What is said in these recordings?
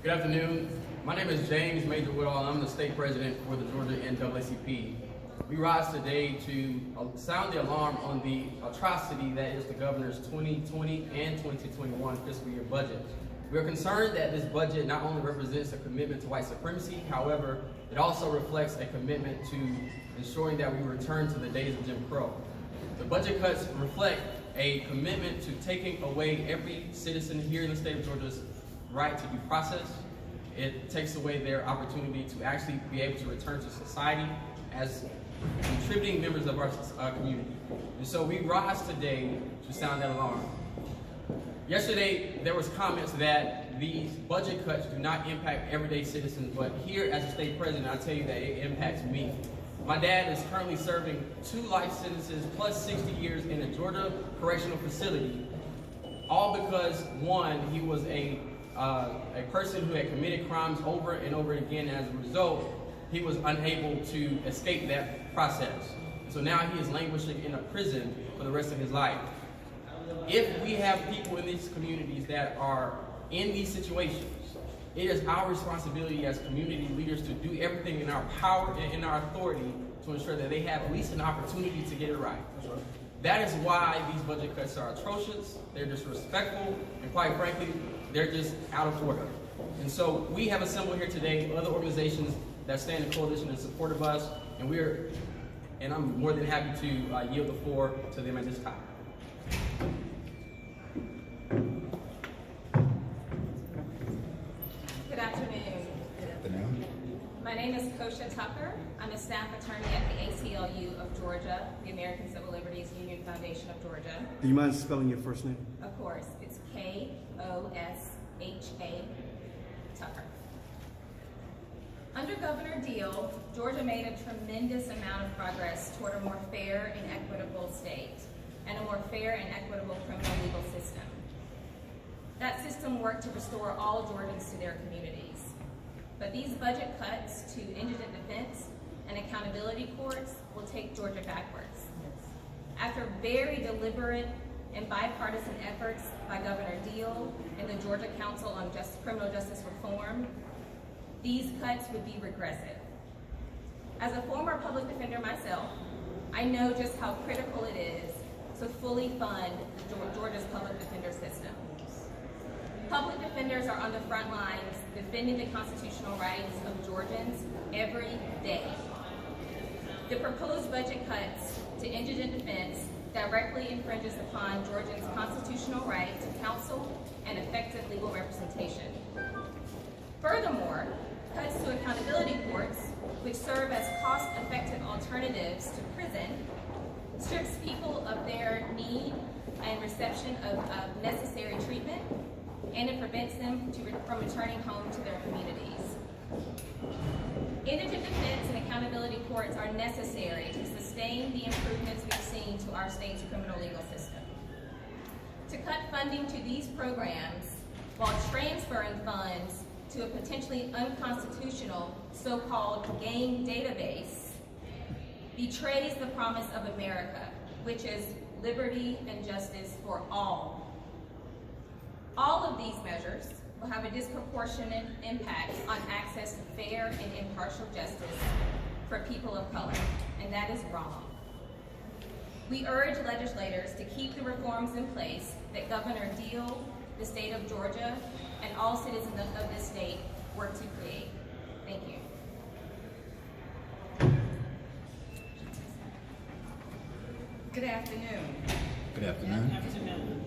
Good afternoon. My name is James Major Woodall, and I'm the state president for the Georgia NAACP. We rise today to sound the alarm on the atrocity that is the governor's 2020 and 2021 fiscal year budget. We are concerned that this budget not only represents a commitment to white supremacy, however, it also reflects a commitment to ensuring that we return to the days of Jim Crow. The budget cuts reflect a commitment to taking away every citizen here in the state of Georgia's right to due process. It takes away their opportunity to actually be able to return to society as contributing members of our community. And so we rise today to sound that alarm. Yesterday, there was comments that these budget cuts do not impact everyday citizens, but here as a state president, I tell you that it impacts me. My dad is currently serving 2 life sentences plus 60 years in a Georgia correctional facility, all because, one, he was a person who had committed crimes over and over again. As a result, he was unable to escape that process. So now he is languishing in a prison for the rest of his life. If we have people in these communities that are in these situations, it is our responsibility as community leaders to do everything in our power and in our authority to ensure that they have at least an opportunity to get it right. That is why these budget cuts are atrocious, they're disrespectful, and quite frankly, they're just out of order. And so we have assembled here today other organizations that stand in coalition in support of us, and I'm more than happy to yield the floor to them at this time. Good afternoon. Good afternoon. My name is Kosha Tucker. I'm a staff attorney at the ACLU of Georgia, the American Civil Liberties Union Foundation of Georgia. Do you mind spelling your first name? Of course, it's Kosha Tucker. Under Governor Deal, Georgia made a tremendous amount of progress toward a more fair and equitable state and a more fair and equitable criminal legal system. That system worked to restore all Georgians to their communities. But these budget cuts to indigent defense and accountability courts will take Georgia backwards. After very deliberate and bipartisan efforts by Governor Deal and the Georgia Council on Criminal Justice Reform, these cuts would be regressive. As a former public defender myself, I know just how critical it is to fully fund Georgia's public defender system. Public defenders are on the front lines defending the constitutional rights of Georgians every day. The proposed budget cuts to indigent defense directly infringes upon Georgians' constitutional right to counsel and effective legal representation. Furthermore, cuts to accountability courts, which serve as cost-effective alternatives to prison, strips people of their need and reception of necessary treatment, and it prevents them from returning home to their communities. Indigent defense and accountability courts are necessary to sustain the improvements we've seen to our state's criminal legal system. To cut funding to these programs while transferring funds to a potentially unconstitutional so-called game database betrays the promise of America, which is liberty and justice for all. All of these measures will have a disproportionate impact on access to fair and impartial justice for people of color, and that is wrong. We urge legislators to keep the reforms in place that Governor Deal, the state of Georgia, and all citizens of this state work to create. Thank you. Good afternoon. Good afternoon.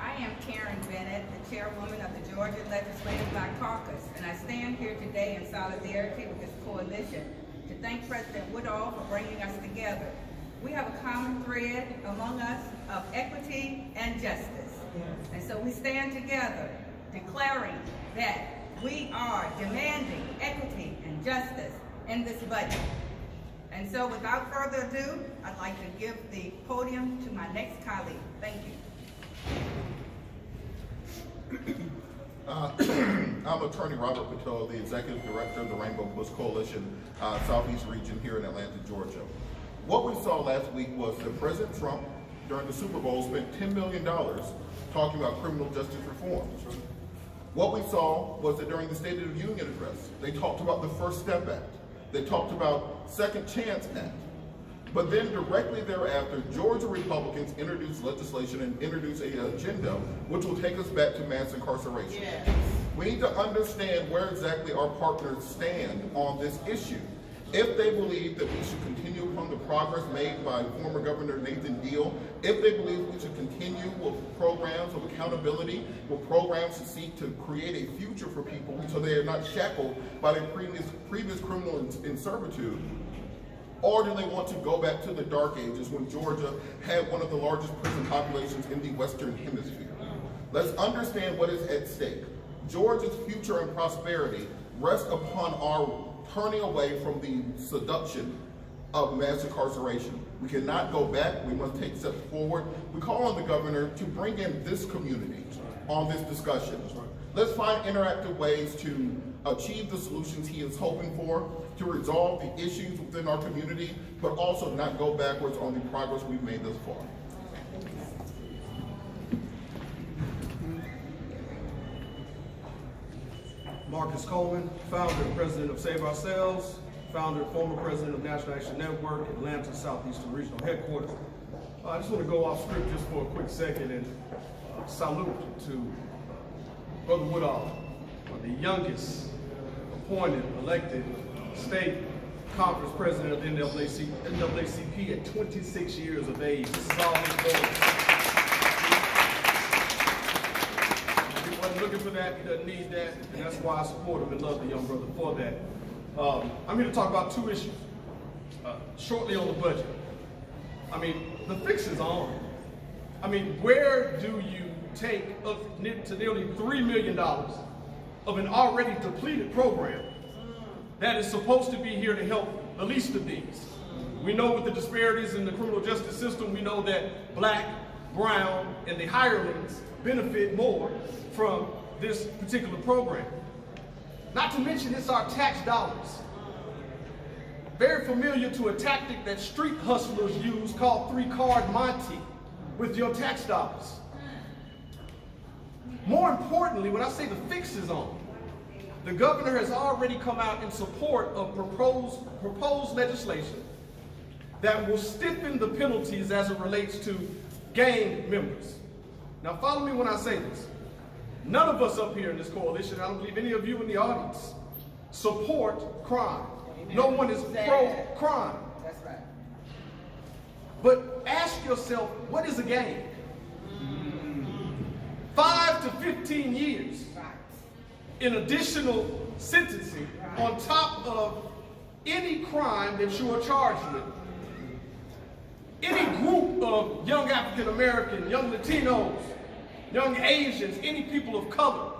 I am Karen Bennett, the chairwoman of the Georgia Legislative Black Caucus, and I stand here today in solidarity with this coalition to thank President Woodall for bringing us together. We have a common thread among us of equity and justice. And so we stand together declaring that we are demanding equity and justice in this budget. And so without further ado, I'd like to give the podium to my next colleague. Thank you. I'm attorney Robert Patillo, the executive director of the Rainbow Push Coalition Southeast region here in Atlanta, Georgia. What we saw last week was that President Trump, during the Super Bowl, spent $10 million talking about criminal justice reform. What we saw was that during the State of the Union address, they talked about the First Step Act. They talked about Second Chance Act. But then directly thereafter, Georgia Republicans introduced legislation and introduced an agenda which will take us back to mass incarceration. Yes. We need to understand where exactly our partners stand on this issue. If they believe that we should continue upon the progress made by former Governor Nathan Deal, if they believe we should continue with programs of accountability, with programs to seek to create a future for people so they are not shackled by their previous criminal in servitude, or do they want to go back to the dark ages when Georgia had one of the largest prison populations in the Western Hemisphere? Let's understand what is at stake. Georgia's future and prosperity rests upon our turning away from the seduction of mass incarceration. We cannot go back. We must take steps forward. We call on the governor to bring in this community on this discussion. Let's find interactive ways to achieve the solutions he is hoping for, to resolve the issues within our community, but also not go backwards on the progress we've made thus far. Marcus Coleman, founder and president of Save Ourselves, founder and former president of National Action Network, Atlanta Southeastern Regional Headquarters. I just want to go off script just for a quick second and salute to Brother Woodall, the youngest appointed, elected state conference president of the NAACP at 26 years of age. This is all his goal. He wasn't looking for that, he doesn't need that, and that's why I support him and love the young brother for that. I'm here to talk about two issues. Shortly on the budget. I mean, the fix is on. I mean, where do you take up to nearly $3 million of an already depleted program that is supposed to be here to help the least of these? We know with the disparities in the criminal justice system, we know that black, brown, and the hirelings benefit more from this particular program. Not to mention it's our tax dollars. Very familiar to a tactic that street hustlers use called three-card Monty with your tax dollars. More importantly, when I say the fix is on, the governor has already come out in support of proposed legislation that will stiffen the penalties as it relates to gang members. Now follow me when I say this. None of us up here in this coalition, I don't believe any of you in the audience, support crime. No one is pro-crime. That's right. But ask yourself, what is a gang? 5 to 15 years in additional sentencing on top of any crime that you are charged with. Any group of young African American, young Latinos, young Asians, any people of color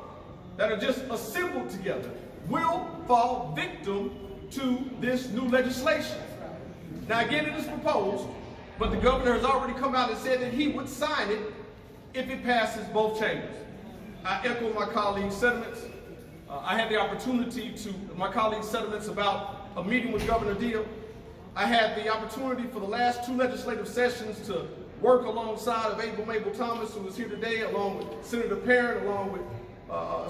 that are just assembled together will fall victim to this new legislation. Now again, it is proposed, but the governor has already come out and said that he would sign it if it passes both chambers. I echo my colleagues' sentiments. I had the opportunity my colleagues' sentiments about a meeting with Governor Deal. I had the opportunity for the last 2 legislative sessions to work alongside of Mable Thomas, who is here today, along with Senator Parent, along with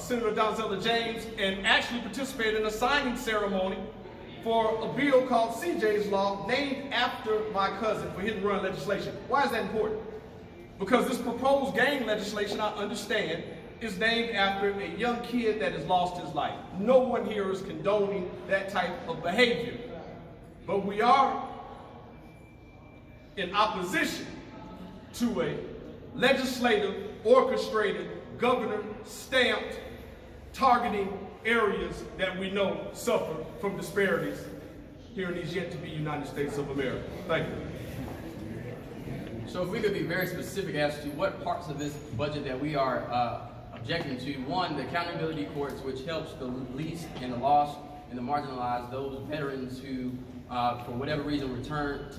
Senator Donzella James, and actually participate in a signing ceremony for a bill called CJ's Law, named after my cousin, for hit and run legislation. Why is that important? Because this proposed gang legislation, I understand, is named after a young kid that has lost his life. No one here is condoning that type of behavior. But we are in opposition to a legislative, orchestrated, governor-stamped targeting areas that we know suffer from disparities here in these yet-to-be United States of America. Thank you. So if we could be very specific as to what parts of this budget that we are objecting to. One, the accountability courts, which helps the least and the lost and the marginalized, those veterans who, for whatever reason, return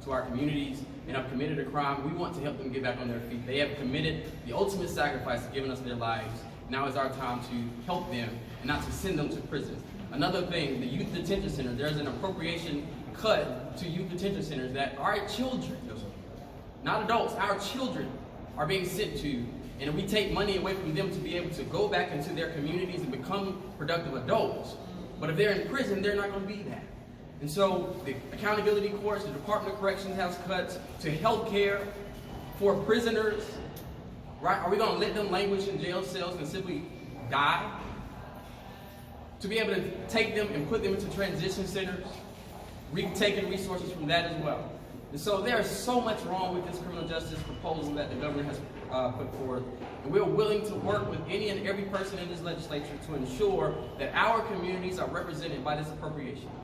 to our communities and have committed a crime. We want to help them get back on their feet. They have committed the ultimate sacrifice of giving us their lives. Now is our time to help them and not to send them to prison. Another thing, the youth detention centers. There's an appropriation cut to youth detention centers that our children, not adults, our children are being sent to, and we take money away from them to be able to go back into their communities and become productive adults. But if they're in prison, they're not going to be that. And so the accountability courts, the Department of Corrections has cuts to health care for prisoners, right? Are we going to let them languish in jail cells and simply die? To be able to take them and put them into transition centers, taking resources from that as well. And so there's so much wrong with this criminal justice proposal that the governor has put forth. And we're willing to work with any and every person in this legislature to ensure that our communities are represented by this appropriation.